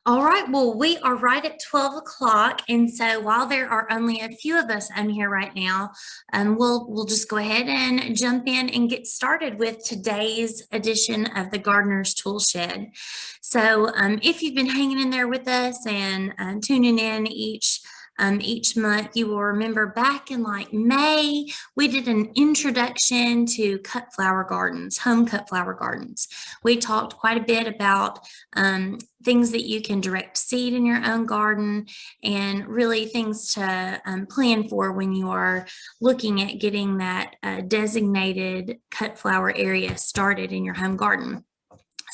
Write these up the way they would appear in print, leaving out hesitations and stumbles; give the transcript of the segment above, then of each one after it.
All right, well, we are right at 12 o'clock. And so while there are only a few of us on here right now, we'll just go ahead and jump in and get started with today's edition of the Gardener's Tool Shed. So if you've been hanging in there with us and tuning in each month, you will remember back in like May, we did an introduction to cut flower gardens, home cut flower gardens. We talked quite a bit about things that you can direct seed in your own garden and really things to plan for when you are looking at getting that designated cut flower area started in your home garden.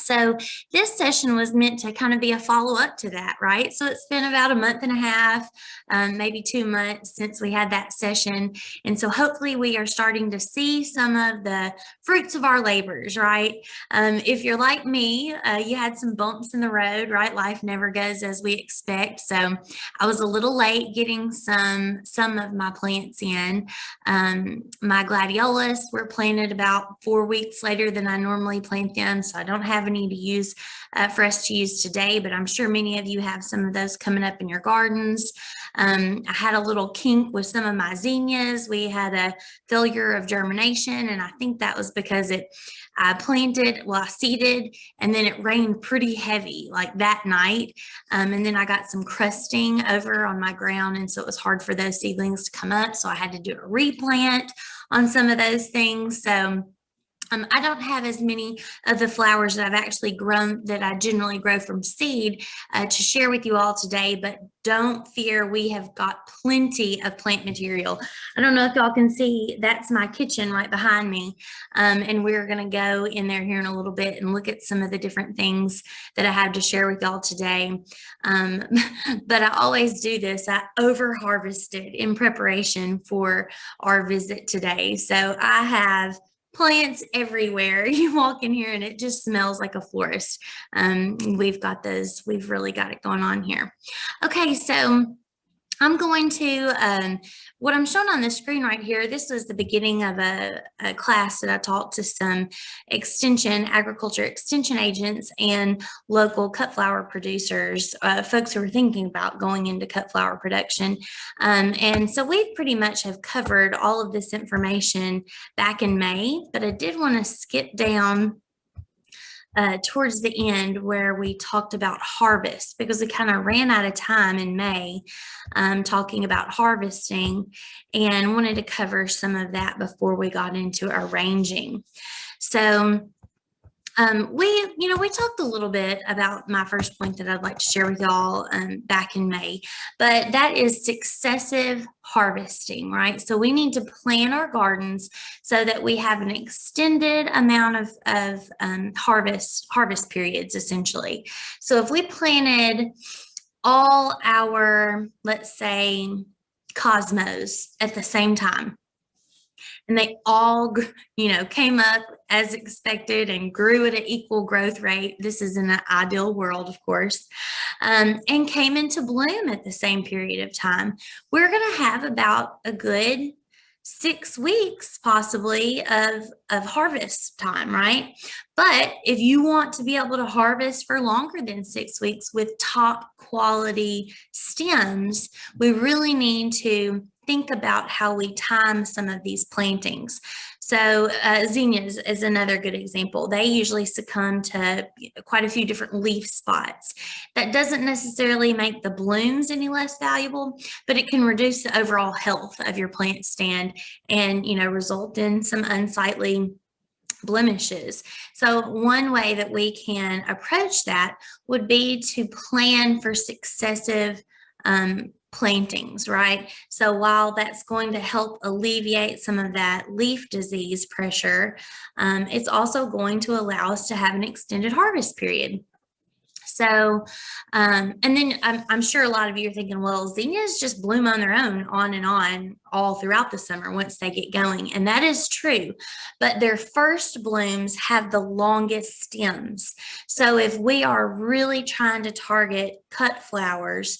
So this session was meant to kind of be a follow-up to that, right? So it's been about a month and a half, maybe 2 months since we had that session. And so hopefully we are starting to see some of the fruits of our labors, right? If you're like me, you had some bumps in the road, right? Life never goes as we expect. So I was a little late getting some of my plants in. My gladiolus were planted about 4 weeks later than I normally plant them. So I don't have any to use for us to use today, but I'm sure many of you have some of those coming up in your gardens. I had a little kink with some of my zinnias. We had a failure of germination, and I think that was because I seeded, and then it rained pretty heavy like that night. And then I got some crusting over on my ground, and so it was hard for those seedlings to come up. So I had to do a replant on some of those things. So I don't have as many of the flowers that I've actually grown that I generally grow from seed to share with you all today, but don't fear, we have got plenty of plant material. I don't know if y'all can see, that's my kitchen right behind me. And we're gonna go in there here in a little bit and look at some of the different things that I have to share with y'all today. But I always do this, I over harvested in preparation for our visit today. So I have plants everywhere. You walk in here and it just smells like a florist. We've really got it going on here. Okay, so I'm going to, what I'm showing on the screen right here, this was the beginning of a class that I taught to some agriculture extension agents and local cut flower producers, folks who are thinking about going into cut flower production. And so we pretty much have covered all of this information back in May, but I did want to skip down towards the end where we talked about harvest, because we kind of ran out of time in May talking about harvesting, and wanted to cover some of that before we got into arranging. So we talked a little bit about my first point that I'd like to share with y'all back in May, but that is successive harvesting, right? So we need to plan our gardens so that we have an extended amount of harvest periods, essentially. So if we planted all our, let's say, cosmos at the same time, and they all, came up as expected and grew at an equal growth rate. This is in an ideal world, of course, and came into bloom at the same period of time. We're going to have about a good 6 weeks possibly of harvest time, right? But if you want to be able to harvest for longer than 6 weeks with top quality stems, we really need to think about how we time some of these plantings. So zinnias is another good example. They usually succumb to quite a few different leaf spots. That doesn't necessarily make the blooms any less valuable, but it can reduce the overall health of your plant stand and, result in some unsightly blemishes. So one way that we can approach that would be to plan for successive plantings, right? So while that's going to help alleviate some of that leaf disease pressure, it's also going to allow us to have an extended harvest period. So, and then I'm sure a lot of you are thinking, well, zinnias just bloom on their own on and on all throughout the summer once they get going. And that is true, but their first blooms have the longest stems. So if we are really trying to target cut flowers,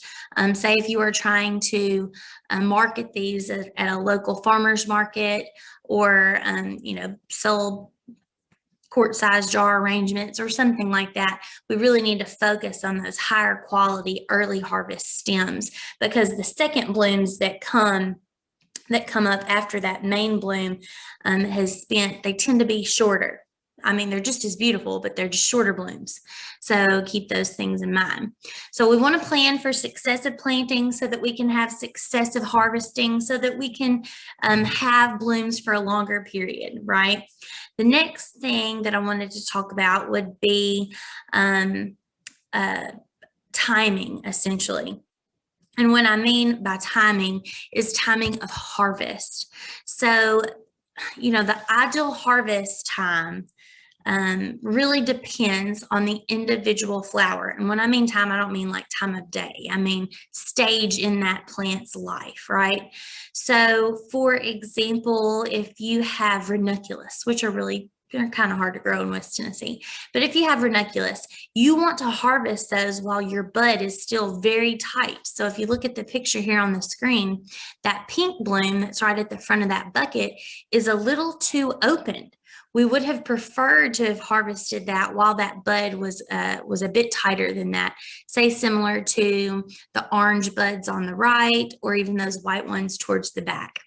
say if you are trying to market these at a local farmer's market, or, sell quart-sized jar arrangements or something like that, we really need to focus on those higher quality early harvest stems, because the second blooms that come up after that main bloom has spent, they tend to be shorter. I mean, they're just as beautiful, but they're just shorter blooms. So keep those things in mind. So we want to plan for successive planting so that we can have successive harvesting, so that we can have blooms for a longer period, right? The next thing that I wanted to talk about would be timing, essentially. And what I mean by timing is timing of harvest. So, the ideal harvest time really depends on the individual flower. And when I mean time, I don't mean like time of day. I mean stage in that plant's life, right? So, for example, if you have ranunculus, which they're kind of hard to grow in West Tennessee. But if you have ranunculus, you want to harvest those while your bud is still very tight. So if you look at the picture here on the screen, that pink bloom that's right at the front of that bucket is a little too open. We would have preferred to have harvested that while that bud was a bit tighter than that, say similar to the orange buds on the right, or even those white ones towards the back.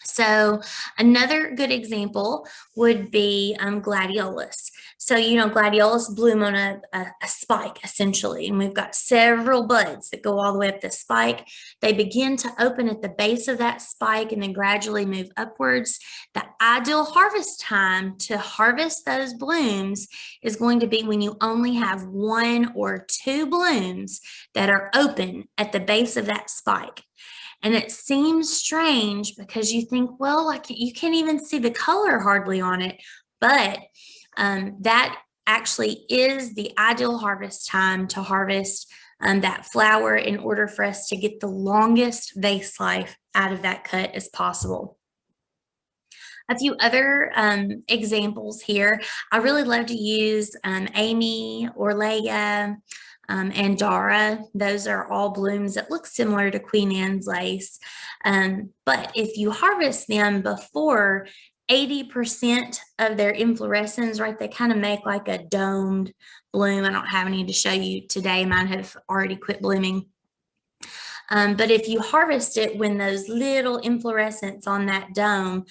So another good example would be gladiolus. So, gladiolus bloom on a spike, essentially, and we've got several buds that go all the way up the spike. They begin to open at the base of that spike and then gradually move upwards. The ideal harvest time to harvest those blooms is going to be when you only have 1 or 2 blooms that are open at the base of that spike. And it seems strange because you think, well, you can't even see the color hardly on it, but that actually is the ideal harvest time to harvest that flower in order for us to get the longest vase life out of that cut as possible. A few other examples here. I really love to use Amy, Orleia, and Dara. Those are all blooms that look similar to Queen Anne's lace. But if you harvest them before 80% of their inflorescence, right, they kind of make like a domed bloom. I don't have any to show you today. Mine have already quit blooming. But if you harvest it when those little inflorescence on that dome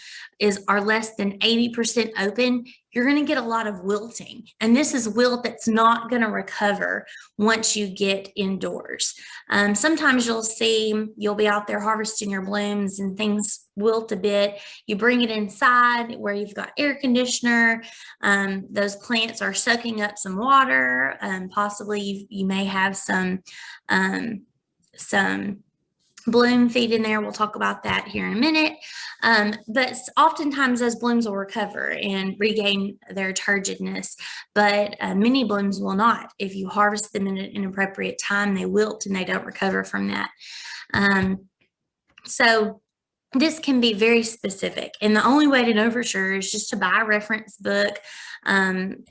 are less than 80% open, you're going to get a lot of wilting. And this is wilt that's not going to recover once you get indoors. Sometimes you'll be out there harvesting your blooms and things wilt a bit. You bring it inside where you've got air conditioner. Those plants are soaking up some water. Possibly you may have some bloom feed in there. We'll talk about that here in a minute. But oftentimes those blooms will recover and regain their turgidness, but many blooms will not. If you harvest them in an inappropriate time, they wilt and they don't recover from that. So this can be very specific, and the only way to know for sure is just to buy a reference book and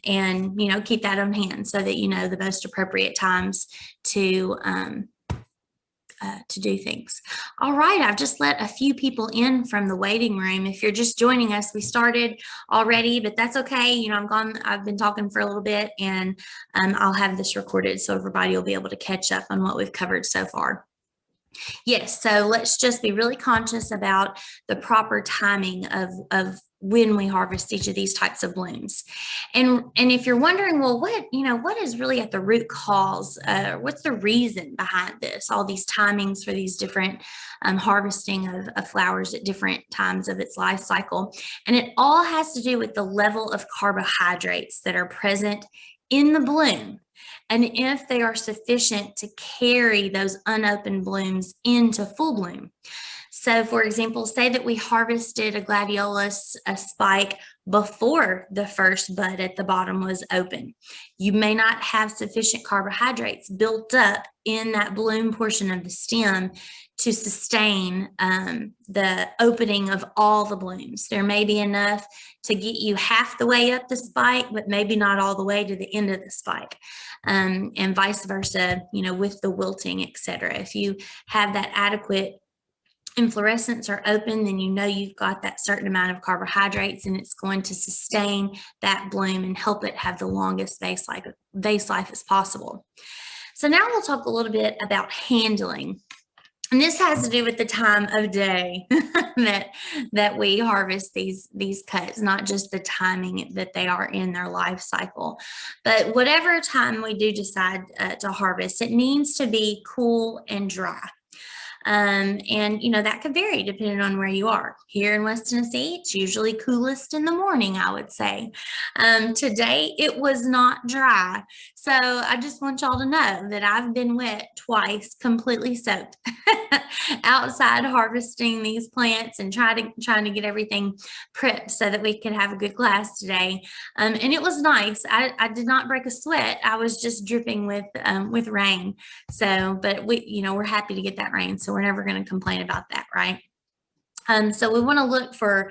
keep that on hand so that you know the most appropriate times to do things. All right, I've just let a few people in from the waiting room. If you're just joining us, we started already, but that's okay. I've been talking for a little bit, and I'll have this recorded so everybody will be able to catch up on what we've covered so far. Yes, so let's just be really conscious about the proper timing of when we harvest each of these types of blooms. And if you're wondering, well, what is really at the root cause? What's the reason behind this? All these timings for these different harvesting of flowers at different times of its life cycle. And it all has to do with the level of carbohydrates that are present in the bloom, and if they are sufficient to carry those unopened blooms into full bloom. So for example, say that we harvested a gladiolus, a spike, before the first bud at the bottom was open. You may not have sufficient carbohydrates built up in that bloom portion of the stem to sustain the opening of all the blooms. There may be enough to get you half the way up the spike, but maybe not all the way to the end of the spike, and vice versa, with the wilting, etc. If you have that adequate inflorescence are open, then you know you've got that certain amount of carbohydrates, and it's going to sustain that bloom and help it have the longest vase life as possible. So now we'll talk a little bit about handling. And this has to do with the time of day that we harvest these cuts, not just the timing that they are in their life cycle. But whatever time we do decide to harvest, it needs to be cool and dry. And that could vary depending on where you are. Here in West Tennessee, it's usually coolest in the morning, I would say. Today, it was not dry. So I just want y'all to know that I've been wet twice, completely soaked, outside harvesting these plants and trying to get everything prepped so that we could have a good class today. And it was nice. I did not break a sweat. I was just dripping with rain. So, but we're happy to get that rain. So we're never going to complain about that, right? So we want to look for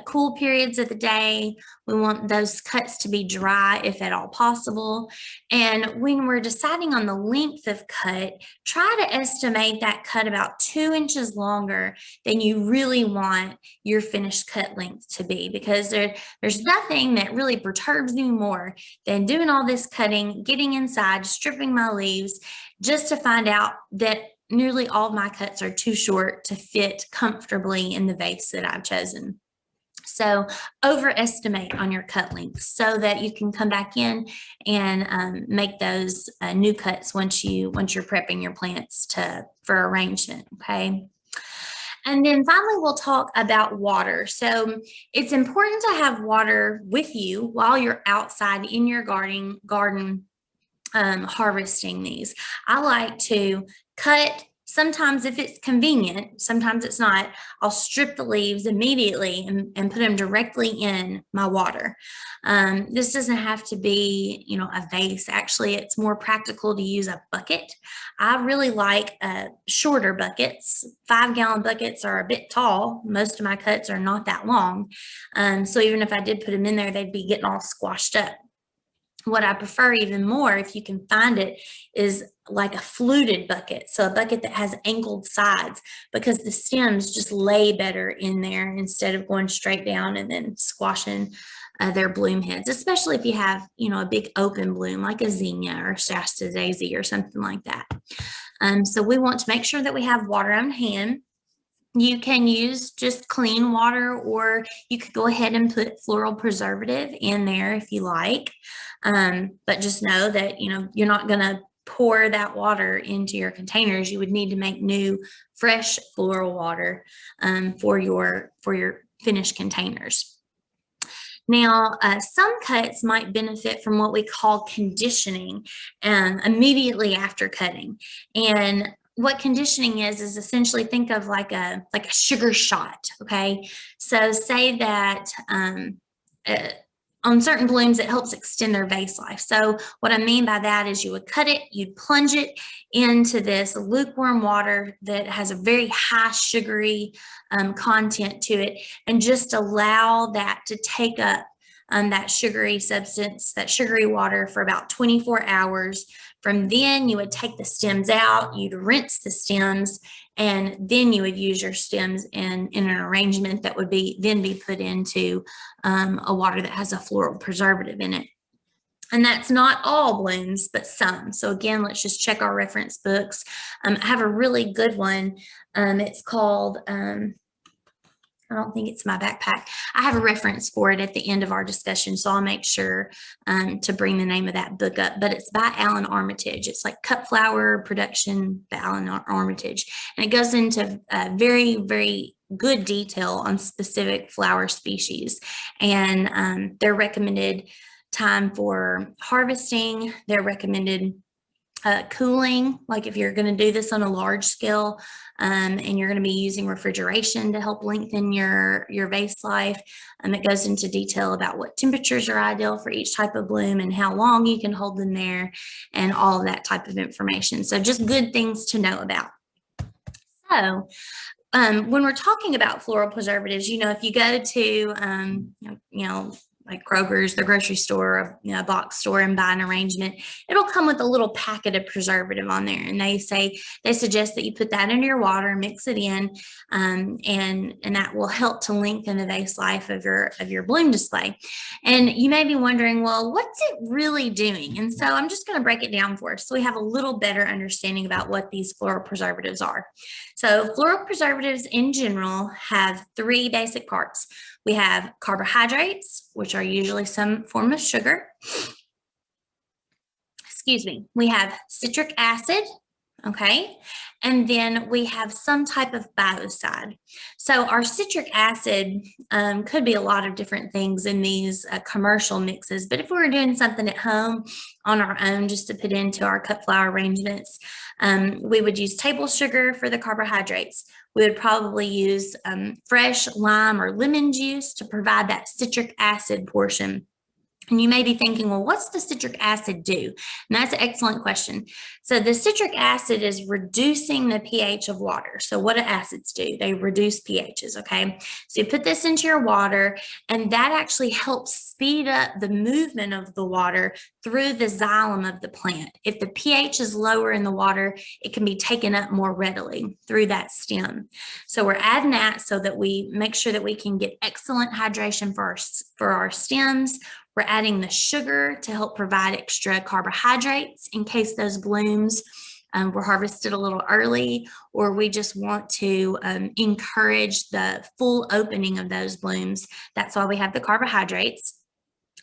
cool periods of the day. We want those cuts to be dry if at all possible. And when we're deciding on the length of cut, try to estimate that cut about 2 inches longer than you really want your finished cut length to be, because there's nothing that really perturbs me more than doing all this cutting, getting inside, stripping my leaves, just to find out that nearly all of my cuts are too short to fit comfortably in the vase that I've chosen. So overestimate on your cut length so that you can come back in and make those new cuts once you're prepping your plants for arrangement. Okay. And then finally, we'll talk about water. So it's important to have water with you while you're outside in your garden harvesting these. I like to cut. Sometimes if it's convenient, sometimes it's not, I'll strip the leaves immediately and put them directly in my water. This doesn't have to be, a vase. Actually, it's more practical to use a bucket. I really like shorter buckets. 5-gallon buckets are a bit tall. Most of my cuts are not that long. So even if I did put them in there, they'd be getting all squashed up. What I prefer even more, if you can find it, is like a fluted bucket. So a bucket that has angled sides, because the stems just lay better in there instead of going straight down and then squashing their bloom heads, especially if you have, a big open bloom like a zinnia or Shasta daisy or something like that. So we want to make sure that we have water on hand. You can use just clean water, or you could go ahead and put floral preservative in there if you like. But just know that, you're not going to pour that water into your containers. You would need to make new, fresh floral water for your finished containers. Now, some cuts might benefit from what we call conditioning immediately after cutting. And what conditioning is essentially, think of like a sugar shot. Okay, so say that on certain blooms, it helps extend their vase life. So what I mean by that is you would cut it, you'd plunge it into this lukewarm water that has a very high sugary content to it, and just allow that to take up that sugary substance, that sugary water, for about 24 hours. From then, you would take the stems out, you'd rinse the stems, and then you would use your stems in an arrangement that would then be put into a water that has a floral preservative in it. And that's not all blooms, but some. So again, let's just check our reference books. I have a really good one. It's called, I don't think it's my backpack. I have a reference for it at the end of our discussion, so I'll make sure to bring the name of that book up. But it's by Alan Armitage. It's like Cut Flower Production by Alan Armitage. And it goes into very, very good detail on specific flower species and their recommended time for harvesting, their recommended cooling, like if you're going to do this on a large scale and you're going to be using refrigeration to help lengthen your vase life. It goes into detail about what temperatures are ideal for each type of bloom and how long you can hold them there and all of that type of information. So just good things to know about. So when we're talking about floral preservatives, if you go to, like Kroger's, the grocery store, a box store, and buy an arrangement, it'll come with a little packet of preservative on there. And they suggest that you put that into your water, mix it in, and that will help to lengthen the vase life of your bloom display. And you may be wondering, well, what's it really doing? And so I'm just going to break it down for us so we have a little better understanding about what these floral preservatives are. So floral preservatives in general have three basic parts. We have carbohydrates, which are usually some form of sugar. Excuse me. We have citric acid, okay? And then we have some type of biocide. So our citric acid could be a lot of different things in these commercial mixes, but if we were doing something at home on our own just to put into our cut flower arrangements, we would use table sugar for the carbohydrates. We would probably use fresh lime or lemon juice to provide that citric acid portion. And you may be thinking, well, what's the citric acid do? And that's an excellent question. So the citric acid is reducing the pH of water. So what do acids do? They reduce pHs, okay? So you put this into your water, and that actually helps speed up the movement of the water through the xylem of the plant. If the pH is lower in the water, it can be taken up more readily through that stem. So we're adding that so that we make sure that we can get excellent hydration for our stems. We're adding the sugar to help provide extra carbohydrates in case those blooms were harvested a little early, or we just want to encourage the full opening of those blooms. That's why we have the carbohydrates.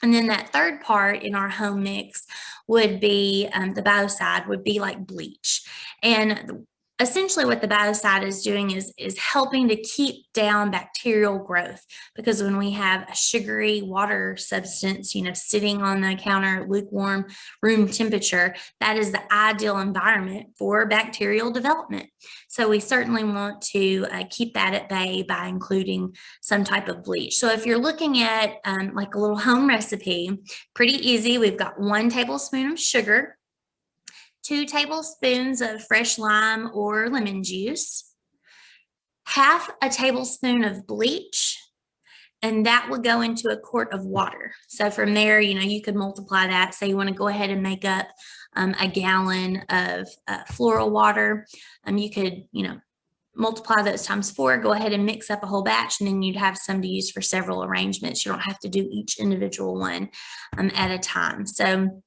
And then that third part in our home mix would be the biocide, would be like bleach. And essentially what the biocide is doing is helping to keep down bacterial growth, because when we have a sugary water substance, sitting on the counter at lukewarm room temperature, that is the ideal environment for bacterial development. So we certainly want to keep that at bay by including some type of bleach. So if you're looking at like a little home recipe, pretty easy. We've got 1 tablespoon of sugar, 2 tablespoons of fresh lime or lemon juice, half a tablespoon of bleach, and that will go into a quart of water. So from there, you could multiply that. Say you want to go ahead and make up a gallon of floral water. You could, multiply those times 4, go ahead and mix up a whole batch, and then you'd have some to use for several arrangements. You don't have to do each individual one at a time. So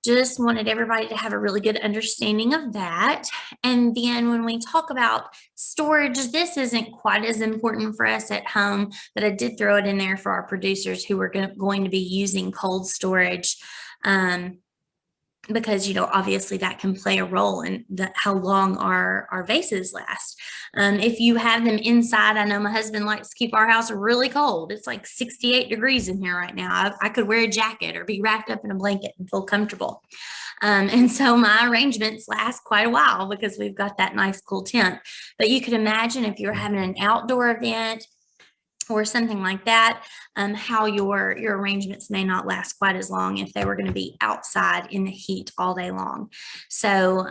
just wanted everybody to have a really good understanding of that. And then when we talk about storage, this isn't quite as important for us at home, but I did throw it in there for our producers who are going to be using cold storage. Because, obviously that can play a role in how long our vases last. If you have them inside, I know my husband likes to keep our house really cold. It's like 68 degrees in here right now. I could wear a jacket or be wrapped up in a blanket and feel comfortable. And so my arrangements last quite a while because we've got that nice cool temp. But you could imagine if you're having an outdoor event or something like that, how your arrangements may not last quite as long if they were going to be outside in the heat all day long. So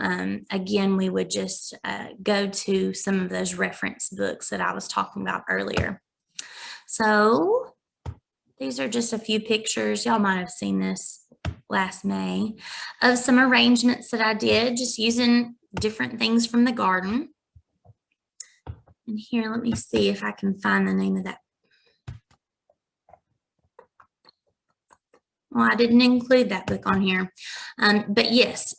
again, we would just go to some of those reference books that I was talking about earlier. So these are just a few pictures. Y'all might have seen this last May of some arrangements that I did just using different things from the garden. And here, let me see if I can find the name of that. Well, I didn't include that book on here, but yes,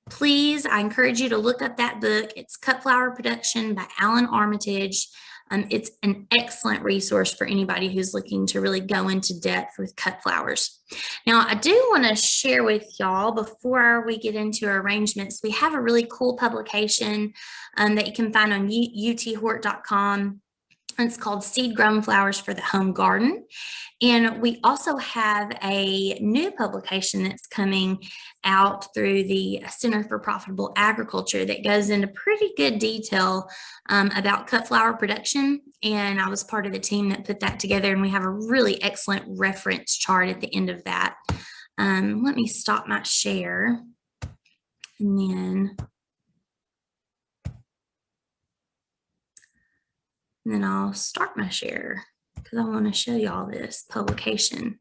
please, I encourage you to look up that book. It's Cut Flower Production by Alan Armitage. It's an excellent resource for anybody who's looking to really go into depth with cut flowers. Now, I do want to share with y'all before we get into our arrangements, we have a really cool publication that you can find on uthort.com. It's called Seed Grown Flowers for the Home Garden. And we also have a new publication that's coming out through the Center for Profitable Agriculture that goes into pretty good detail about cut flower production. And I was part of the team that put that together, and we have a really excellent reference chart at the end of that. Let me stop my share, and then I'll start my share. because I want to show you all this publication.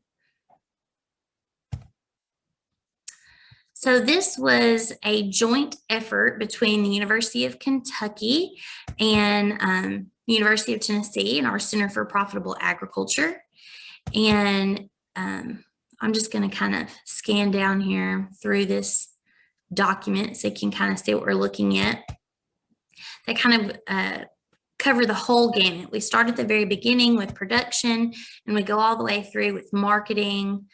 So this was a joint effort between the University of Kentucky and University of Tennessee and our Center for Profitable Agriculture. And I'm just going to kind of scan down here through this document so you can kind of see what we're looking at. They kind of cover the whole gamut. We start at the very beginning with production, and we go all the way through with marketing,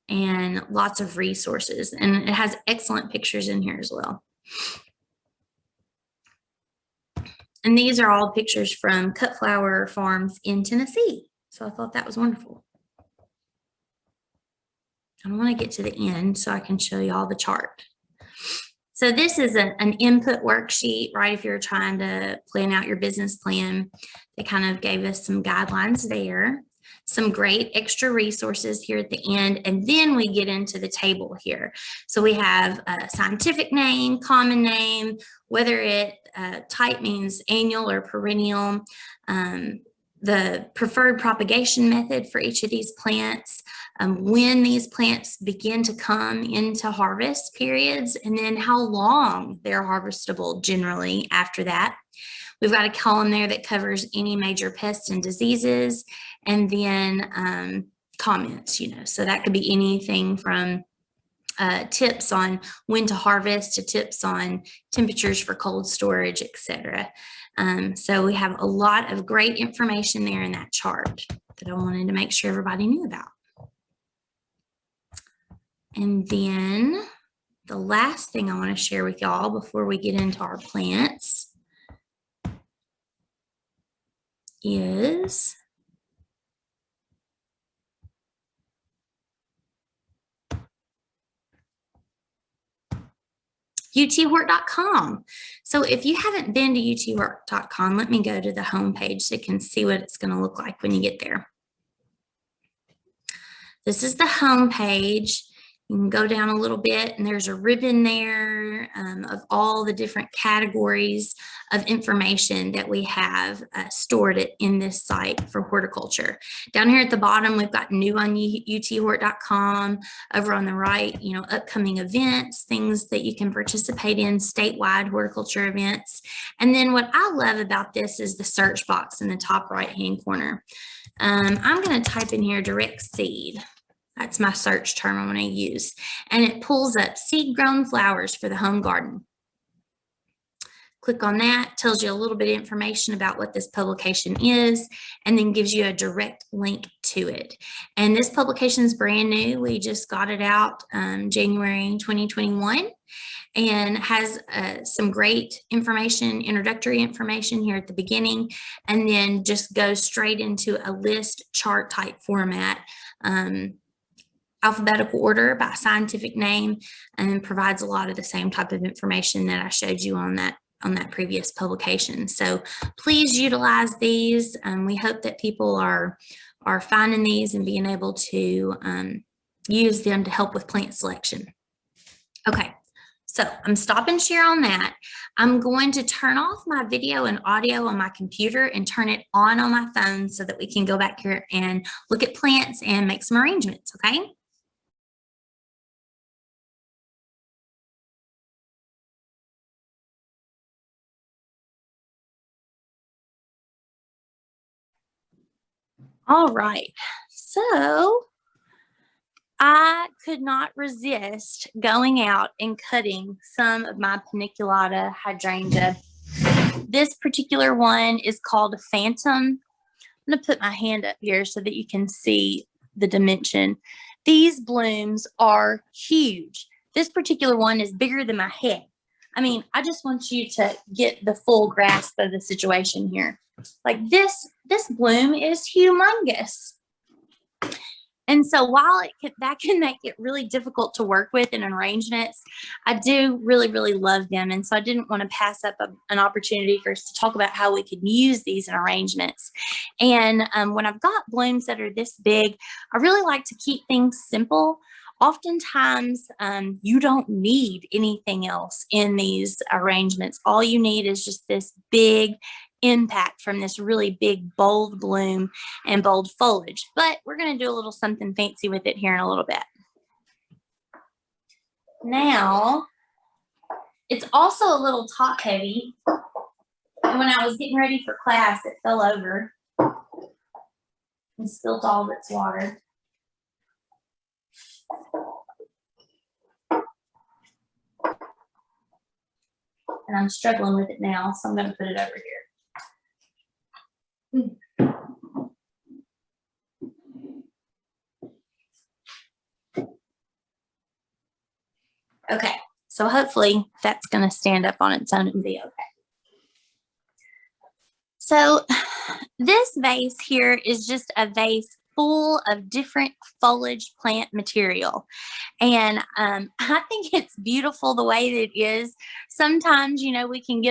and lots of resources. And it has excellent pictures in here as well. And these are all pictures from cut flower farms in Tennessee. So I thought that was wonderful. I want to get to the end so I can show you all the chart. So this is an input worksheet, right? If you're trying to plan out your business plan, they kind of gave us some guidelines there, some great extra resources here at the end. And then we get into the table here. So we have a scientific name, common name, whether it type means annual or perennial, the preferred propagation method for each of these plants, when these plants begin to come into harvest periods, and then how long they're harvestable generally after that. We've got a column there that covers any major pests and diseases, and then comments, so that could be anything from tips on when to harvest to tips on temperatures for cold storage, etc. So we have a lot of great information there in that chart that I wanted to make sure everybody knew about. And then the last thing I want to share with y'all before we get into our plants is utwork.com. So if you haven't been to utwork.com, let me go to the home page so you can see what it's going to look like when you get there. This is the home page. You can go down a little bit and there's a ribbon there of all the different categories of information that we have stored in this site for horticulture. Down here at the bottom, we've got new on utwork.com. Over on the right, upcoming events, things that you can participate in, statewide horticulture events. And then what I love about this is the search box in the top right-hand corner. I'm going to type in here direct seed. That's my search term I'm going to use. And it pulls up seed grown flowers for the home garden. Click on that, tells you a little bit of information about what this publication is, and then gives you a direct link to it. And this publication is brand new. We just got it out January 2021. And has some great information, introductory information here at the beginning, and then just goes straight into a list chart type format, alphabetical order by scientific name, and provides a lot of the same type of information that I showed you on that previous publication. So please utilize these. We hope that people are finding these and being able to use them to help with plant selection. Okay. So I'm stopping share on that. I'm going to turn off my video and audio on my computer and turn it on my phone so that we can go back here and look at plants and make some arrangements, okay? All right, so I could not resist going out and cutting some of my paniculata hydrangea. This particular one is called Phantom. I'm going to put my hand up here so that you can see the dimension. These blooms are huge. This particular one is bigger than my head. I mean, I just want you to get the full grasp of the situation here. Like this bloom is humongous. And so while that can make it really difficult to work with in arrangements, I do really, really love them. And so I didn't want to pass up an opportunity for us to talk about how we could use these in arrangements. And when I've got blooms that are this big, I really like to keep things simple. Oftentimes, you don't need anything else in these arrangements. All you need is just this big, impact from this really big, bold bloom and bold foliage. But we're going to do a little something fancy with it here in a little bit. Now, it's also a little top heavy. And when I was getting ready for class, it fell over and spilled all of its water. And I'm struggling with it now, so I'm going to put it over here. Okay, so hopefully that's going to stand up on its own and be okay. So this vase here is just a vase full of different foliage plant material. And I think it's beautiful the way that it is. Sometimes, you know, we can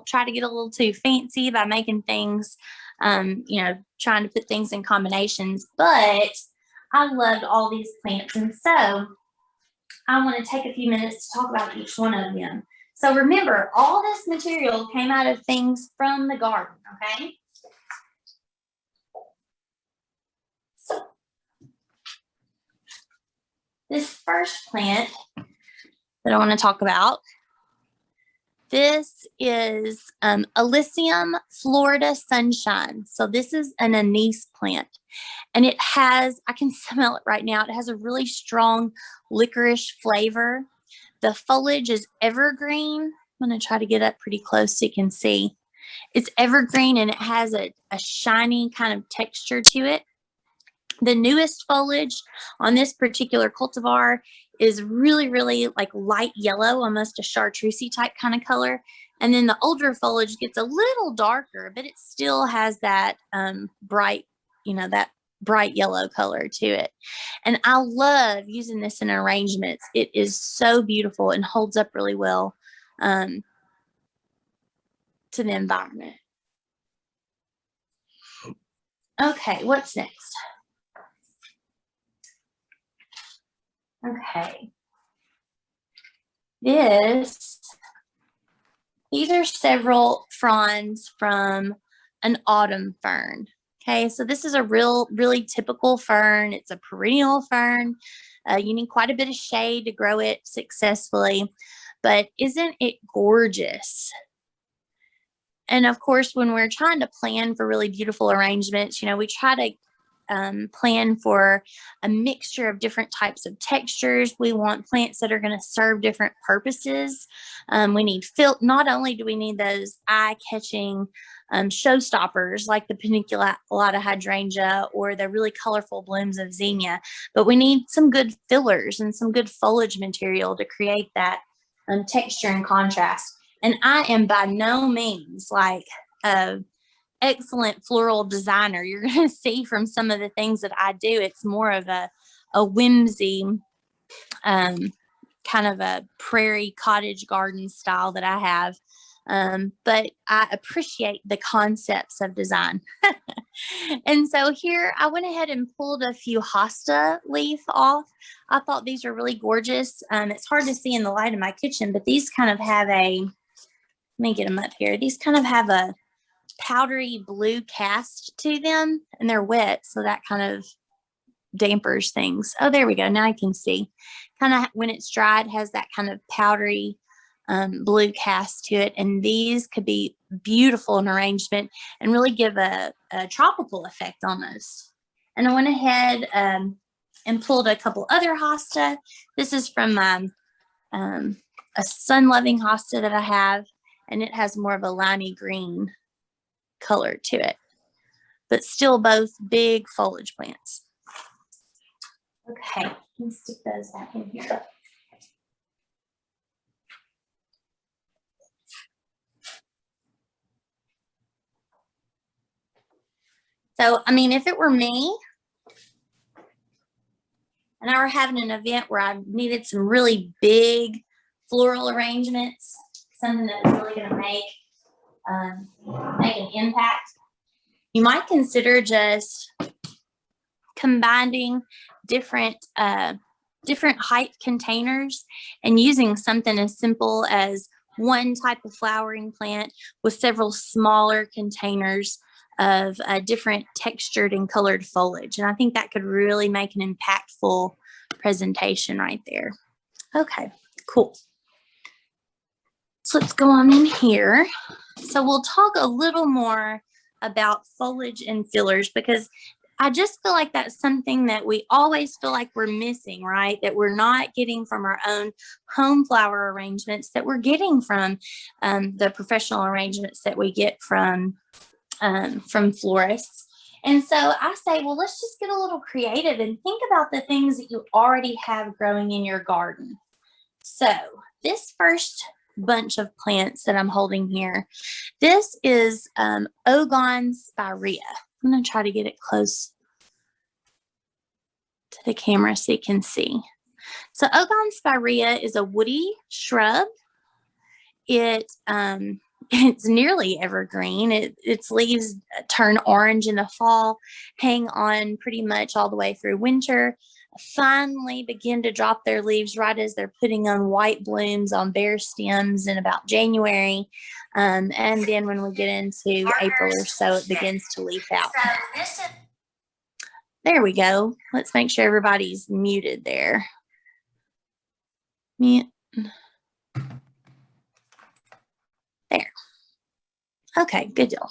try to get a little too fancy by making things, you know, trying to put things in combinations. But I loved all these plants. And so I want to take a few minutes to talk about each one of them. So remember, all this material came out of things from the garden, okay? This first plant that I want to talk about, this is Alyssum Florida Sunshine. So this is an anise plant. And it has, I can smell it right now, it has a really strong licorice flavor. The foliage is evergreen. I'm going to try to get up pretty close so you can see. It's evergreen and it has a shiny kind of texture to it. The newest foliage on this particular cultivar is really, really like light yellow, almost a chartreusey type kind of color. And then the older foliage gets a little darker, but it still has that bright, you know, that bright yellow color to it. And I love using this in arrangements. It is so beautiful and holds up really well to the environment. Okay, what's next? Okay. These are several fronds from an autumn fern. Okay, so this is a really typical fern. It's a perennial fern. You need quite a bit of shade to grow it successfully, but isn't it gorgeous? And of course, when we're trying to plan for really beautiful arrangements, you know, we try to plan for a mixture of different types of textures. We want plants that are going to serve different purposes. We need not only do we need those eye-catching showstoppers like the paniculata hydrangea or the really colorful blooms of zinnia, but we need some good fillers and some good foliage material to create that texture and contrast. And I am by no means like excellent floral designer. You're going to see from some of the things that I do, it's more of a whimsy, kind of a prairie cottage garden style that I have. But I appreciate the concepts of design. And so here I went ahead and pulled a few hosta leaf off. I thought these are really gorgeous. It's hard to see in the light of my kitchen, but these kind of have let me get them up here. These kind of have a powdery blue cast to them, and they're wet, so that kind of dampers things. Oh, there we go. Now I can see. Kind of when it's dried, has that kind of powdery blue cast to it, and these could be beautiful in arrangement and really give a tropical effect almost. And I went ahead and pulled a couple other hosta. This is from a sun-loving hosta that I have, and it has more of a limey green color to it, but still both big foliage plants. Okay, let me stick those back in here. So, I mean, if it were me and I were having an event where I needed some really big floral arrangements, something that was really going to make an impact, you might consider just combining different height containers and using something as simple as one type of flowering plant with several smaller containers of different textured and colored foliage. And I think that could really make an impactful presentation right there. Okay, cool. So let's go on in here. So we'll talk a little more about foliage and fillers, because I just feel like that's something that we always feel like we're missing, right? That we're not getting from our own home flower arrangements, that we're getting from the professional arrangements that we get from florists. And so I say, well, let's just get a little creative and think about the things that you already have growing in your garden. So this first bunch of plants that I'm holding here, this is Ogon spirea. I'm going to try to get it close to the camera so you can see. So Ogon spirea is a woody shrub. It's nearly evergreen. Its leaves turn orange in the fall, hang on pretty much all the way through winter, finally begin to drop their leaves right as they're putting on white blooms on bare stems in about January. And then when we get into April or so, it begins to leaf out. There we go. Let's make sure everybody's muted there. Mute. There. Okay, good deal.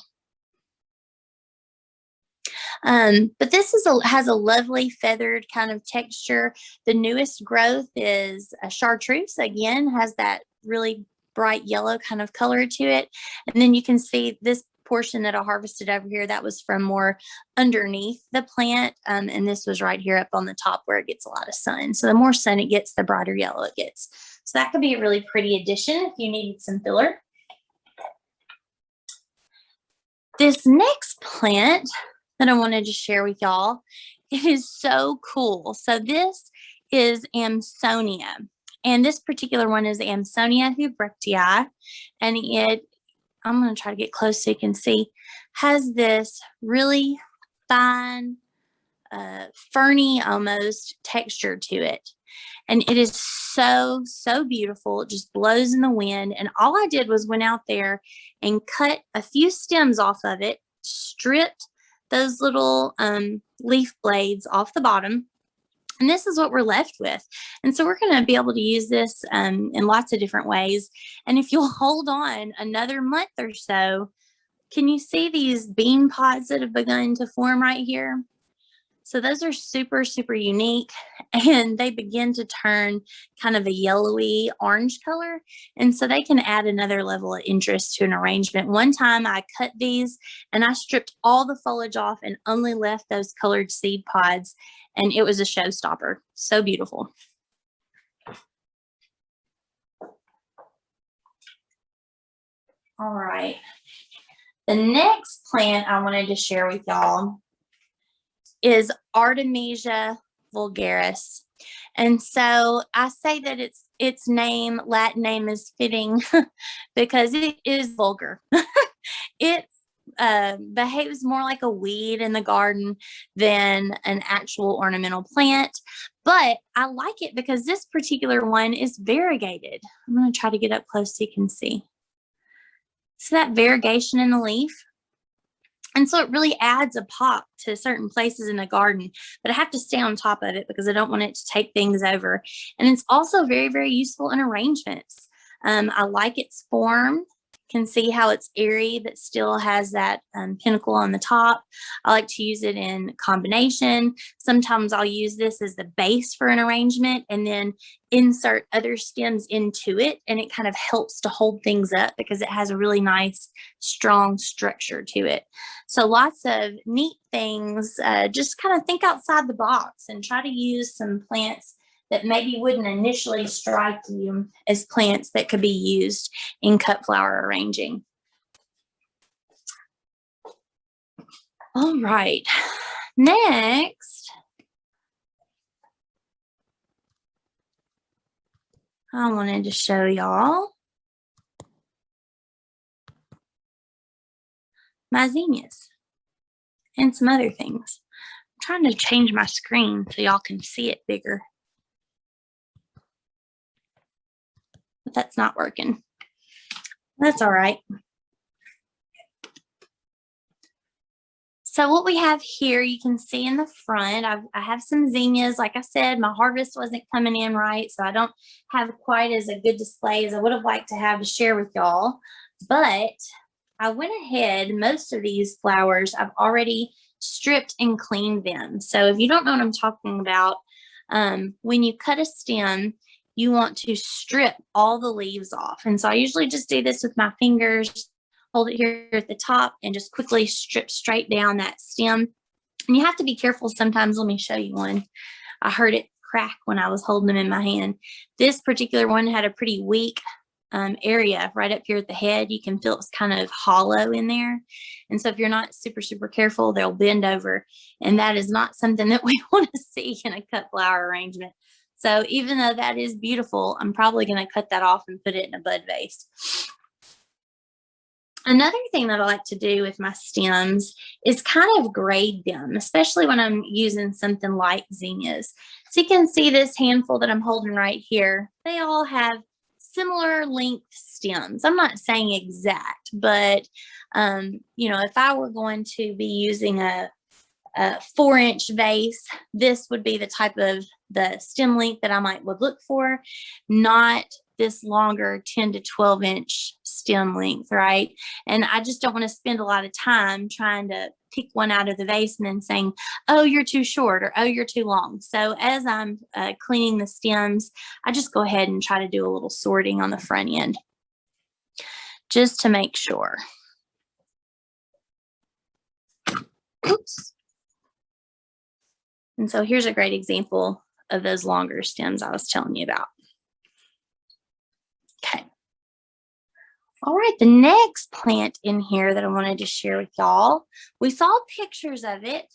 But this has a lovely feathered kind of texture. The newest growth is a chartreuse. Again, has that really bright yellow kind of color to it. And then you can see this portion that I harvested over here, that was from more underneath the plant. And this was right here up on the top where it gets a lot of sun. So the more sun it gets, the brighter yellow it gets. So that could be a really pretty addition if you needed some filler. This next plant that I wanted to share with y'all, it is so cool. So this is Amsonia, and this particular one is Amsonia hubrichtii, and I'm going to try to get close so you can see, has this really fine, ferny almost texture to it. And it is so, so beautiful. It just blows in the wind. And all I did was went out there and cut a few stems off of it, stripped those little leaf blades off the bottom. And this is what we're left with. And so we're going to be able to use this in lots of different ways. And if you'll hold on another month or so, can you see these bean pods that have begun to form right here? So those are super, super unique, and they begin to turn kind of a yellowy orange color. And so they can add another level of interest to an arrangement. One time I cut these and I stripped all the foliage off and only left those colored seed pods, and it was a showstopper. So beautiful. All right. The next plant I wanted to share with y'all is Artemisia vulgaris. And so I say that its Latin name is fitting because it is vulgar. It behaves more like a weed in the garden than an actual ornamental plant. But I like it because this particular one is variegated. I'm going to try to get up close so you can see. So that variegation in the leaf. And so it really adds a pop to certain places in the garden, but I have to stay on top of it because I don't want it to take things over. And it's also very, very useful in arrangements. I like its form. Can see how it's airy, but still has that pinnacle on the top. I like to use it in combination. Sometimes I'll use this as the base for an arrangement and then insert other stems into it, and it kind of helps to hold things up because it has a really nice, strong structure to it. So lots of neat things. Just kind of think outside the box and try to use some plants that maybe wouldn't initially strike you as plants that could be used in cut flower arranging. All right, next, I wanted to show y'all my zinnias and some other things. I'm trying to change my screen so y'all can see it bigger. But that's not working. That's all right. So what we have here, you can see in the front, I have some zinnias. Like I said, my harvest wasn't coming in right, so I don't have quite as a good display as I would have liked to have to share with y'all. But I went ahead, most of these flowers, I've already stripped and cleaned them. So if you don't know what I'm talking about, when you cut a stem, you want to strip all the leaves off. And so I usually just do this with my fingers, hold it here at the top and just quickly strip straight down that stem. And you have to be careful sometimes. Let me show you one. I heard it crack when I was holding them in my hand. This particular one had a pretty weak area right up here at the head. You can feel it's kind of hollow in there. And so if you're not super, super careful, they'll bend over. And that is not something that we want to see in a cut flower arrangement. So even though that is beautiful, I'm probably going to cut that off and put it in a bud vase. Another thing that I like to do with my stems is kind of grade them, especially when I'm using something like zinnias. So you can see this handful that I'm holding right here. They all have similar length stems. I'm not saying exact, but if I were going to be using a 4-inch vase, this would be the type of the stem length that I would look for, not this longer 10 to 12 inch stem length, right? And I just don't want to spend a lot of time trying to pick one out of the vase and then saying, oh, you're too short or oh, you're too long. So as I'm cleaning the stems, I just go ahead and try to do a little sorting on the front end just to make sure. Oops. And so here's a great example of those longer stems I was telling you about. Okay. All right, the next plant in here that I wanted to share with y'all, we saw pictures of it,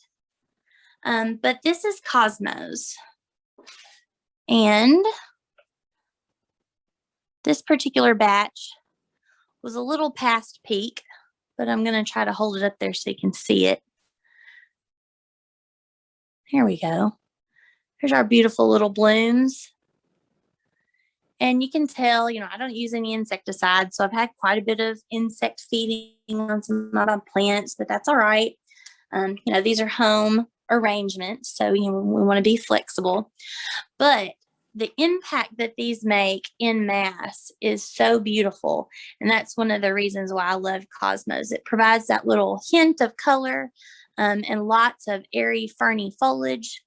but this is Cosmos. And this particular batch was a little past peak, but I'm going to try to hold it up there so you can see it. Here we go. Here's our beautiful little blooms. And you can tell, I don't use any insecticides, so I've had quite a bit of insect feeding on some of my plants, but that's all right. These are home arrangements, so we want to be flexible. But the impact that these make in mass is so beautiful, and that's one of the reasons why I love Cosmos. It provides that little hint of color and lots of airy, ferny foliage,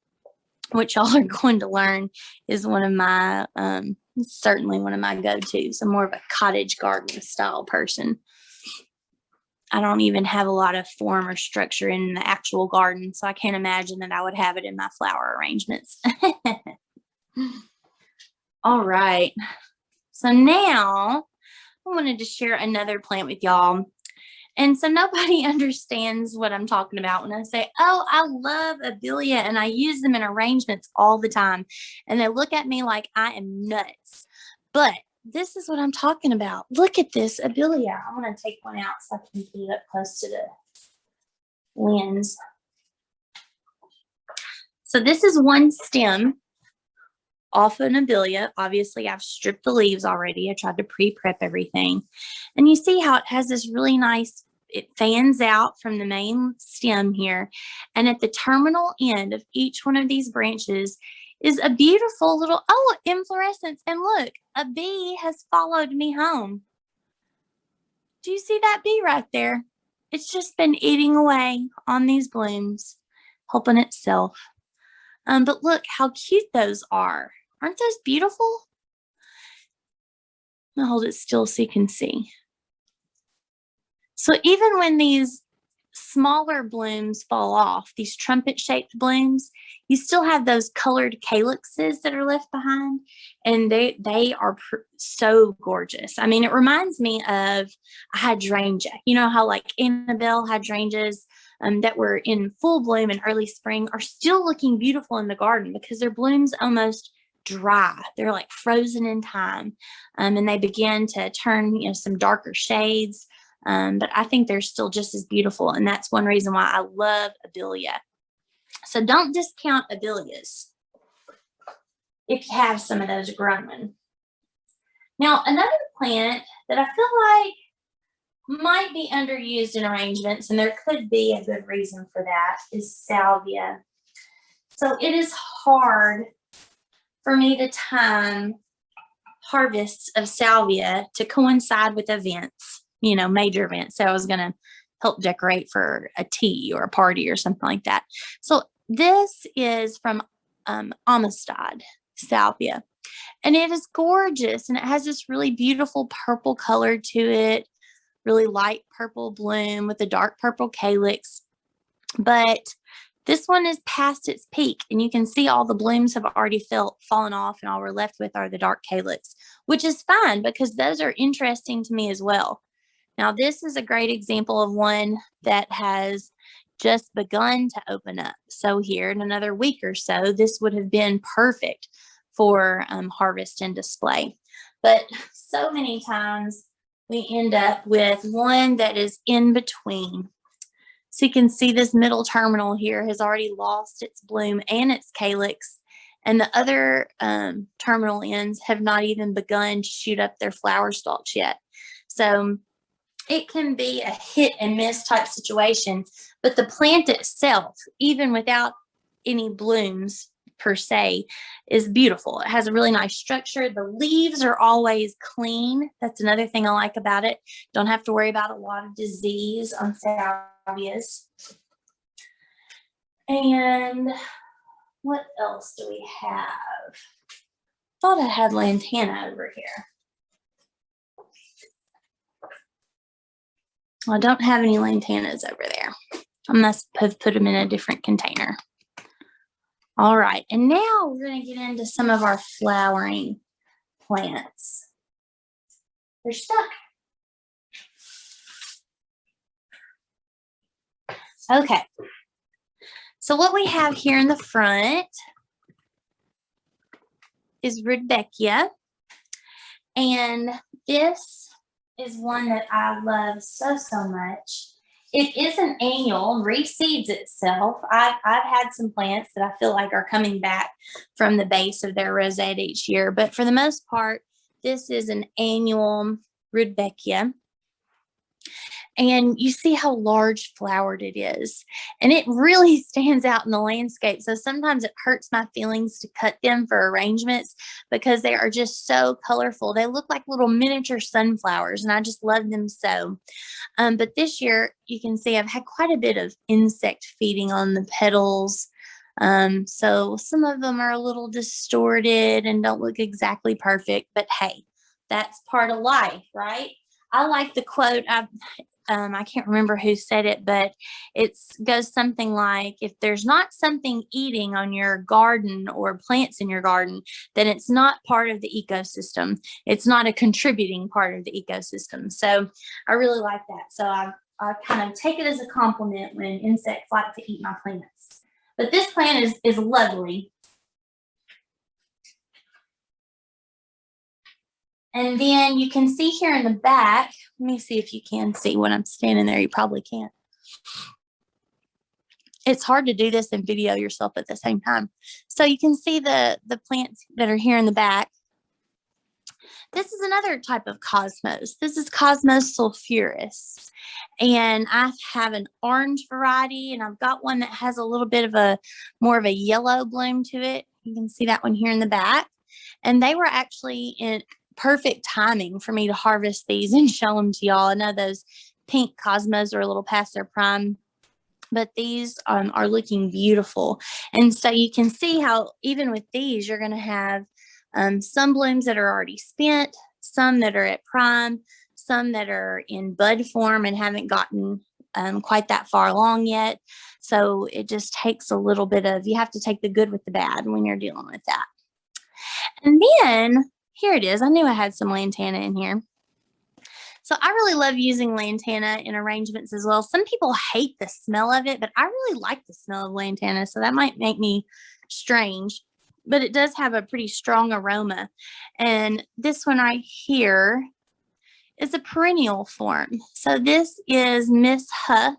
which y'all are going to learn is one of my certainly one of my go-tos. I'm more of a cottage garden style person. I don't even have a lot of form or structure in the actual garden, so I can't imagine that I would have it in my flower arrangements. All right. So now I wanted to share another plant with y'all. And so nobody understands what I'm talking about when I say, oh, I love Abelia and I use them in arrangements all the time. And they look at me like I am nuts. But this is what I'm talking about. Look at this Abelia. I'm going to take one out so I can put it up close to the lens. So this is one stem off an Abelia. Obviously, I've stripped the leaves already. I tried to pre-prep everything. And you see how it has this really nice, it fans out from the main stem here. And at the terminal end of each one of these branches is a beautiful little, inflorescence. And look, a bee has followed me home. Do you see that bee right there? It's just been eating away on these blooms, helping itself. But look how cute those are. Aren't those beautiful? I'm gonna hold it still so you can see. So even when these smaller blooms fall off, these trumpet-shaped blooms, you still have those colored calyxes that are left behind, and they are so gorgeous. I mean, it reminds me of a hydrangea. You know how like Annabelle hydrangeas that were in full bloom in early spring are still looking beautiful in the garden because their blooms almost dry. They're like frozen in time, and they begin to turn, some darker shades. But I think they're still just as beautiful, and that's one reason why I love Abelia. So don't discount Abelias if you have some of those growing. Now, another plant that I feel like might be underused in arrangements, and there could be a good reason for that, is salvia. So it is hard for me to time harvests of salvia to coincide with events, major events. So I was going to help decorate for a tea or a party or something like that. So this is from Amistad salvia, and it is gorgeous, and it has this really beautiful purple color to it, really light purple bloom with a dark purple calyx. But this one is past its peak, and you can see all the blooms have already fallen off, and all we're left with are the dark calyx, which is fine because those are interesting to me as well. Now, this is a great example of one that has just begun to open up. So here in another week or so, this would have been perfect for harvest and display. But so many times we end up with one that is in between. So you can see this middle terminal here has already lost its bloom and its calyx, and the other terminal ends have not even begun to shoot up their flower stalks yet. So it can be a hit and miss type situation, but the plant itself, even without any blooms per se, is beautiful. It has a really nice structure. The leaves are always clean. That's another thing I like about it. Don't have to worry about a lot of disease on salvias. And what else do we have? Thought I had lantana over here. I don't have any lantanas over there. I must have put them in a different container. All right, and now we're going to get into some of our flowering plants. They're stuck. Okay, so what we have here in the front is Rudbeckia, and this is one that I love so much. It is an annual, reseeds itself. I've had some plants that I feel like are coming back from the base of their rosette each year, but for the most part, this is an annual Rudbeckia. And you see how large flowered it is. And it really stands out in the landscape. So sometimes it hurts my feelings to cut them for arrangements because they are just so colorful. They look like little miniature sunflowers, and I just love them so. But this year, you can see I've had quite a bit of insect feeding on the petals. So some of them are a little distorted and don't look exactly perfect, but hey, that's part of life, right? I like the quote. I can't remember who said it, but it goes something like, if there's not something eating on your garden or plants in your garden, then it's not part of the ecosystem. It's not a contributing part of the ecosystem. So I really like that. So I kind of take it as a compliment when insects like to eat my plants. But this plant is lovely. And then you can see here in the back, let me see if you can see when I'm standing there. You probably can't. It's hard to do this and video yourself at the same time. So you can see the plants that are here in the back. This is another type of cosmos. This is Cosmos sulphureus. And I have an orange variety, and I've got one that has a little bit of more of a yellow bloom to it. You can see that one here in the back. And they were actually in perfect timing for me to harvest these and show them to y'all. I know those pink cosmos are a little past their prime, but these are looking beautiful. And so you can see how even with these, you're going to have some blooms that are already spent, some that are at prime, some that are in bud form and haven't gotten quite that far along yet. So it just takes a little bit of, you have to take the good with the bad when you're dealing with that. And then here it is. I knew I had some lantana in here. So I really love using lantana in arrangements as well. Some people hate the smell of it, but I really like the smell of lantana. So that might make me strange, but it does have a pretty strong aroma. And this one right here is a perennial form. So this is Miss Huff.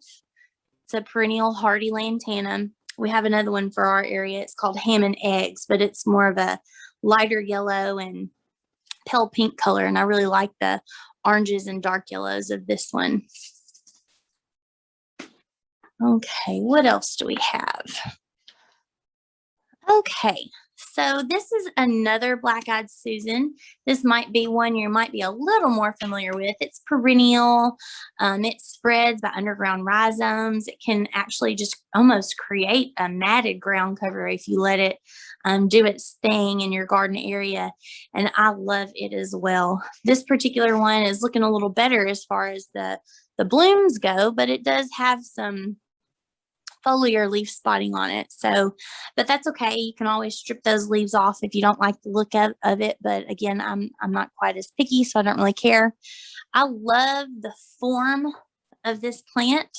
It's a perennial hardy lantana. We have another one for our area. It's called Ham and Eggs, but it's more of a lighter yellow and pale pink color, and I really like the oranges and dark yellows of this one. Okay, what else do we have? Okay, so this is another Black-Eyed Susan. This might be one you might be a little more familiar with. It's perennial. It spreads by underground rhizomes. It can actually just almost create a matted ground cover if you let it do its thing in your garden area. And I love it as well. This particular one is looking a little better as far as the blooms go, but it does have some foliar leaf spotting on it. So, but that's okay. You can always strip those leaves off if you don't like the look of it. But again, I'm not quite as picky, so I don't really care. I love the form of this plant.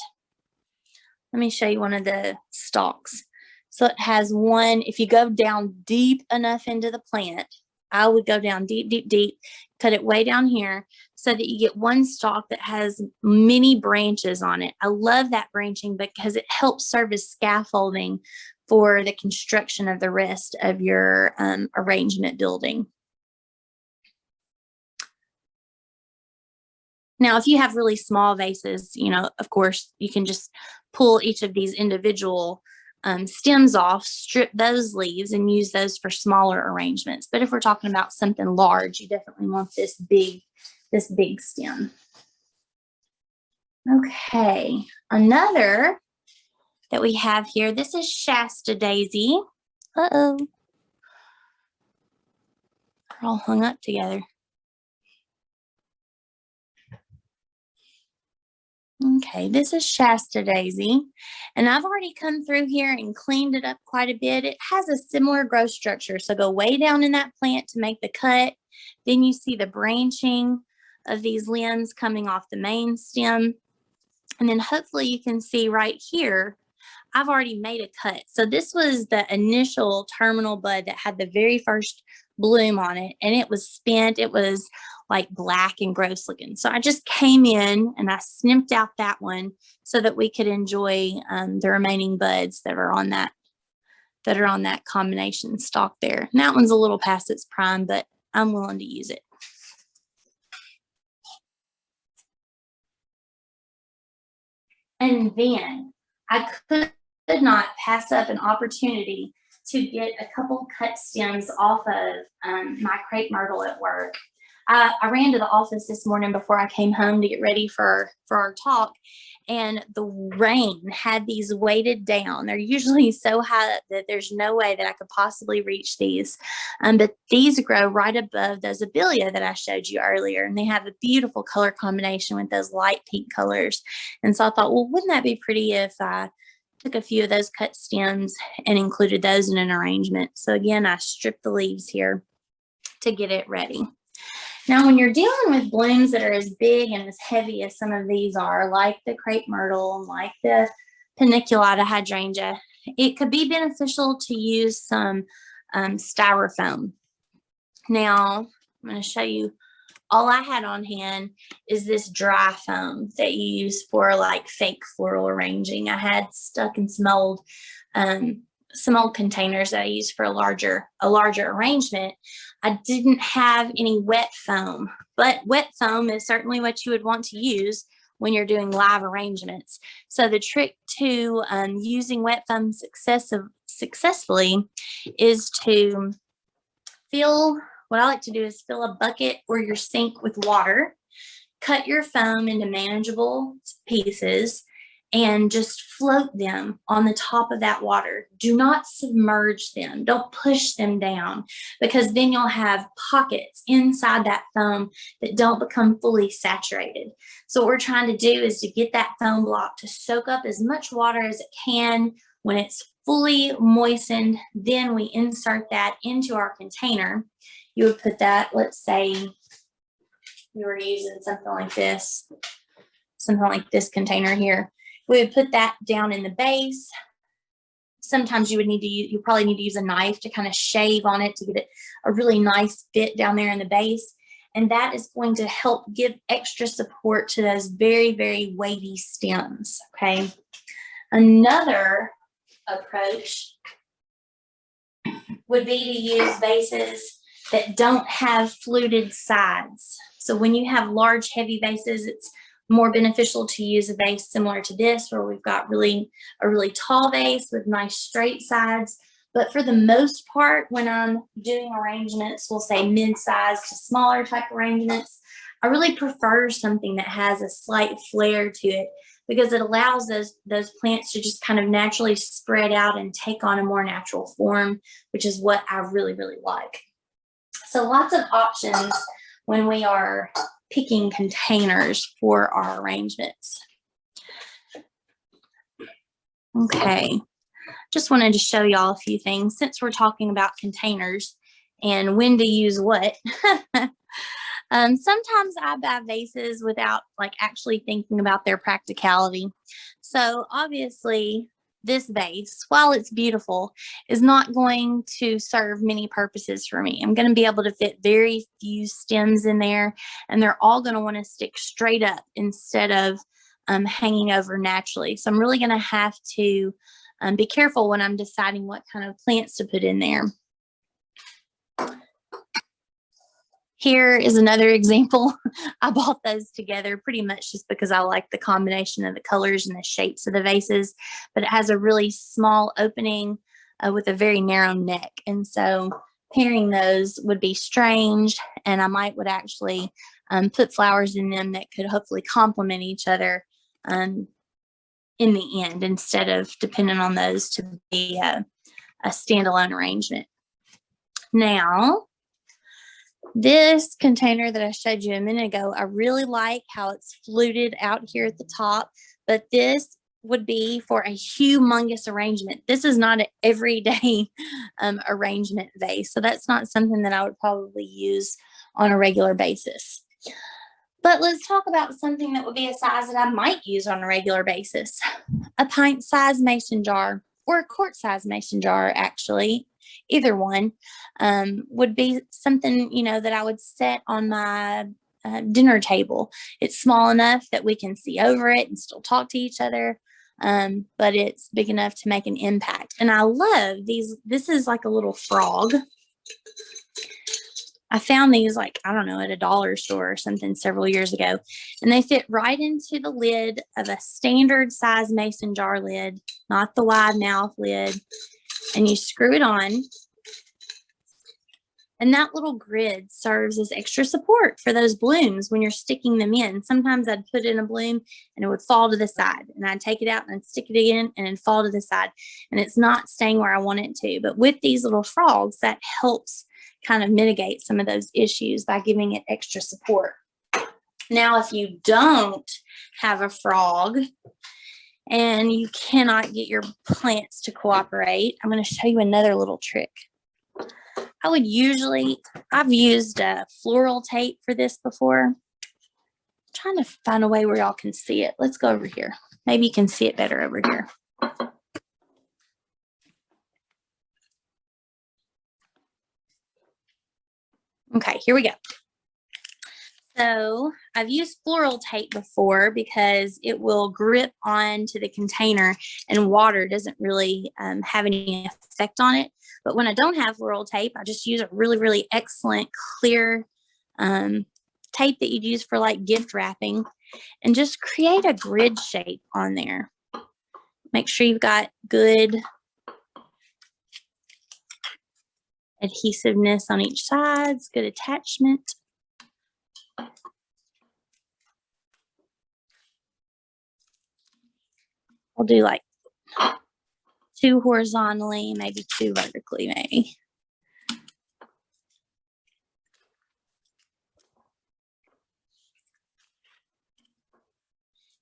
Let me show you one of the stalks. So it has one, if you go down deep enough into the plant, I would go down deep, deep, deep, cut it way down here so that you get one stalk that has many branches on it. I love that branching because it helps serve as scaffolding for the construction of the rest of your arrangement building. Now, if you have really small vases, you know, of course, you can just pull each of these individual stems off, strip those leaves, and use those for smaller arrangements. But if we're talking about something large, you definitely want this big stem. Okay, another that we have here, this is Shasta Daisy. Uh-oh. They're all hung up together. Okay, this is Shasta Daisy, and I've already come through here and cleaned it up quite a bit. It has a similar growth structure, so go way down in that plant to make the cut. Then you see the branching of these limbs coming off the main stem. And then hopefully you can see right here, I've already made a cut. So this was the initial terminal bud that had the very first bloom on it, and it was spent. It was like black and gross looking. So I just came in and I snipped out that one so that we could enjoy the remaining buds that are on that combination stalk there. And that one's a little past its prime, but I'm willing to use it. And then I could not pass up an opportunity to get a couple cut stems off of my crepe myrtle at work. I ran to the office this morning before I came home to get ready for our talk, and the rain had these weighted down. They're usually so high up that there's no way that I could possibly reach these. But these grow right above those Abelia that I showed you earlier, and they have a beautiful color combination with those light pink colors. And so I thought, well, wouldn't that be pretty if I took a few of those cut stems and included those in an arrangement? So again, I stripped the leaves here to get it ready. Now, when you're dealing with blooms that are as big and as heavy as some of these are, like the crepe myrtle, like the paniculata hydrangea, it could be beneficial to use some styrofoam. Now, I'm going to show you, all I had on hand is this dry foam that you use for like fake floral arranging. I had stuck in some old containers that I used for a larger arrangement. I didn't have any wet foam, but wet foam is certainly what you would want to use when you're doing live arrangements. So the trick to using wet foam successfully is to fill, what I like to do is fill a bucket or your sink with water, cut your foam into manageable pieces, and just float them on the top of that water. Do not submerge them. Don't push them down, because then you'll have pockets inside that foam that don't become fully saturated. So what we're trying to do is to get that foam block to soak up as much water as it can. When it's fully moistened, then we insert that into our container. You would put that, let's say we were using something like this container here. We would put that down in the base. Sometimes you probably need to use a knife to kind of shave on it to get it a really nice fit down there in the base. And that is going to help give extra support to those very, very weighty stems, okay? Another approach would be to use vases that don't have fluted sides. So when you have large, heavy vases, it's more beneficial to use a vase similar to this, where we've got a really tall vase with nice straight sides. But for the most part, when I'm doing arrangements, we'll say mid-size to smaller type arrangements, I really prefer something that has a slight flare to it, because it allows those plants to just kind of naturally spread out and take on a more natural form, which is what I really, really like. So lots of options when we are picking containers for our arrangements. Okay, just wanted to show y'all a few things since we're talking about containers and when to use what. Sometimes I buy vases without like actually thinking about their practicality. So obviously this vase, while it's beautiful, is not going to serve many purposes for me. I'm going to be able to fit very few stems in there, and they're all going to want to stick straight up instead of hanging over naturally. So I'm really going to have to be careful when I'm deciding what kind of plants to put in there. Here is another example. I bought those together pretty much just because I like the combination of the colors and the shapes of the vases, but it has a really small opening with a very narrow neck. And so pairing those would be strange, and I would actually put flowers in them that could hopefully complement each other in the end, instead of depending on those to be a standalone arrangement. Now, this container that I showed you a minute ago, I really like how it's fluted out here at the top, but this would be for a humongous arrangement. This is not an everyday arrangement vase, so that's not something that I would probably use on a regular basis. But let's talk about something that would be a size that I might use on a regular basis. A pint-sized mason jar, or a quart-sized mason jar, actually. Either one would be something, that I would set on my dinner table. It's small enough that we can see over it and still talk to each other, but it's big enough to make an impact. And I love these. This is like a little frog. I found these at a dollar store or something several years ago, and they fit right into the lid of a standard size mason jar lid, not the wide mouth lid. And you screw it on, and that little grid serves as extra support for those blooms when you're sticking them in. Sometimes I'd put in a bloom and it would fall to the side, and I'd take it out and I'd stick it in and it'd fall to the side, and it's not staying where I want it to. But with these little frogs, that helps kind of mitigate some of those issues by giving it extra support. Now, if you don't have a frog and you cannot get your plants to cooperate, I'm going to show you another little trick. I've used floral tape for this before. I'm trying to find a way where y'all can see it. Let's go over here. Maybe you can see it better over here. Okay, here we go. So I've used floral tape before because it will grip onto the container and water doesn't really have any effect on it. But when I don't have floral tape, I just use a really, really excellent clear tape that you'd use for like gift wrapping, and just create a grid shape on there. Make sure you've got good adhesiveness on each side, good attachment. I'll do like 2 horizontally, maybe 2 vertically, maybe.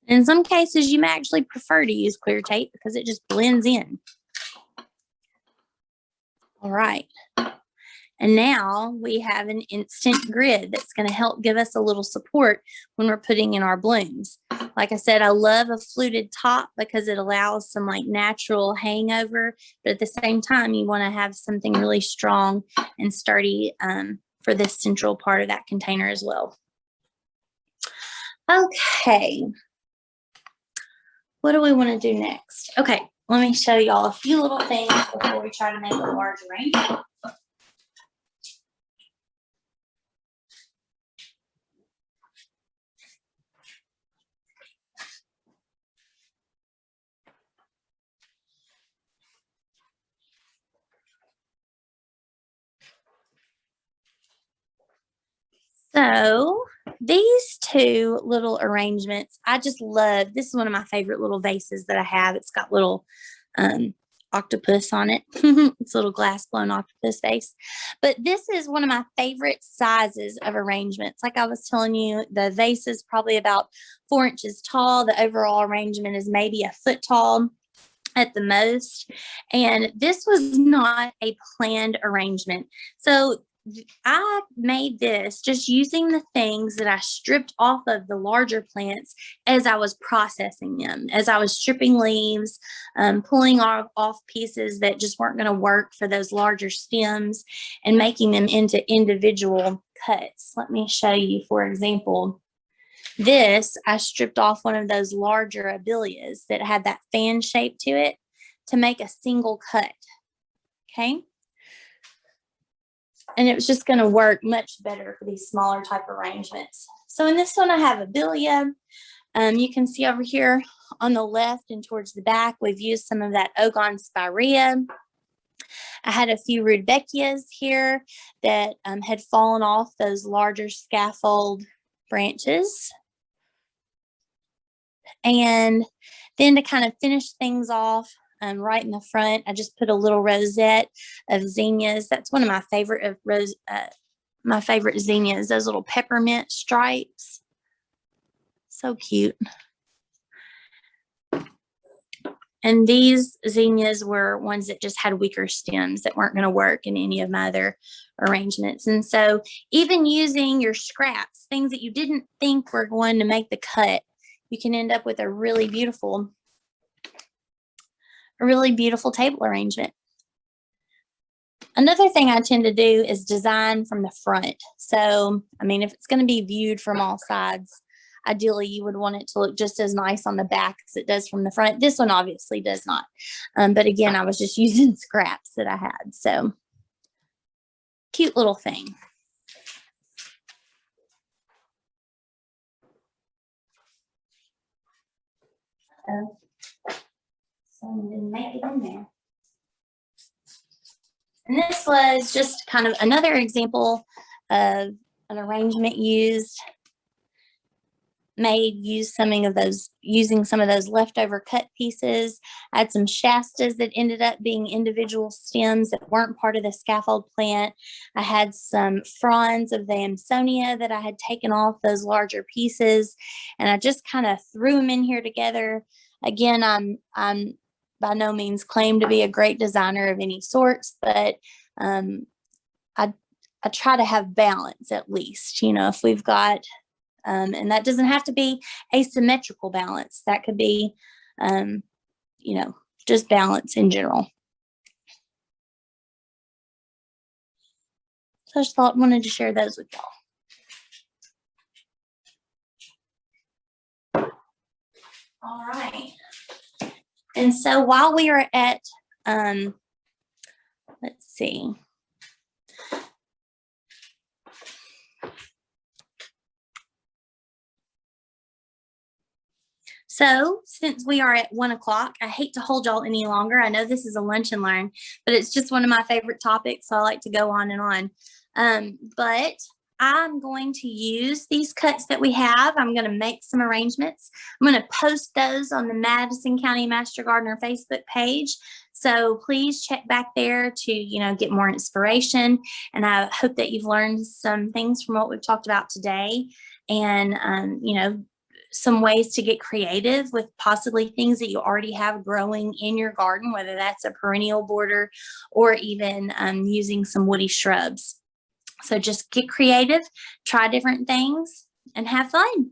In some cases, you may actually prefer to use clear tape because it just blends in. All right. And now we have an instant grid that's going to help give us a little support when we're putting in our blooms. Like I said, I love a fluted top because it allows some like natural hangover, but at the same time, you want to have something really strong and sturdy for this central part of that container as well. Okay. What do we want to do next? Okay, let me show y'all a few little things before we try to make a large arrangement. So these two little arrangements, I just love. This is one of my favorite little vases that I have. It's got little octopus on it. It's a little glass blown octopus vase. But this is one of my favorite sizes of arrangements. Like I was telling you, the vase is probably about 4 inches tall. The overall arrangement is maybe a foot tall at the most. And this was not a planned arrangement. So I made this just using the things that I stripped off of the larger plants as I was processing them, as I was stripping leaves, pulling off pieces that just weren't going to work for those larger stems and making them into individual cuts. Let me show you, for example, this, I stripped off one of those larger abelias that had that fan shape to it to make a single cut. Okay. And it was just going to work much better for these smaller type arrangements. So in this one, I have abelia. You can see over here on the left and towards the back, we've used some of that Ogon spirea. I had a few rudbeckias here that had fallen off those larger scaffold branches. And then to kind of finish things off, right in the front, I just put a little rosette of zinnias. That's one of my favorite of my favorite zinnias, those little peppermint stripes. So cute. And these zinnias were ones that just had weaker stems that weren't going to work in any of my other arrangements. And so even using your scraps, things that you didn't think were going to make the cut, you can end up with a really beautiful table arrangement. Another thing I tend to do is design from the front. So, I mean, if it's going to be viewed from all sides, ideally you would want it to look just as nice on the back as it does from the front. This one obviously does not. But again, I was just using scraps that I had. So, cute little thing. So I'm going to make it in there. And this was just kind of another example of an arrangement using some of those leftover cut pieces. I had some Shastas that ended up being individual stems that weren't part of the scaffold plant. I had some fronds of the Amsonia that I had taken off those larger pieces, and I just kind of threw them in here together. Again, I'm by no means claim to be a great designer of any sorts, but I try to have balance at least. You know, if we've got, and that doesn't have to be asymmetrical balance. That could be, you know, just balance in general. So I just wanted to share those with y'all. All right. And so while we are at, let's see. So since we are at 1 o'clock, I hate to hold y'all any longer. I know this is a lunch and learn, but it's just one of my favorite topics. So I like to go on and on. But I'm going to use these cuts that we have. I'm going to make some arrangements. I'm going to post those on the Madison County Master Gardener Facebook page. So please check back there to, you know, get more inspiration. And I hope that you've learned some things from what we've talked about today. And, you know, some ways to get creative with possibly things that you already have growing in your garden, whether that's a perennial border or even using some woody shrubs. So just get creative, try different things, and have fun.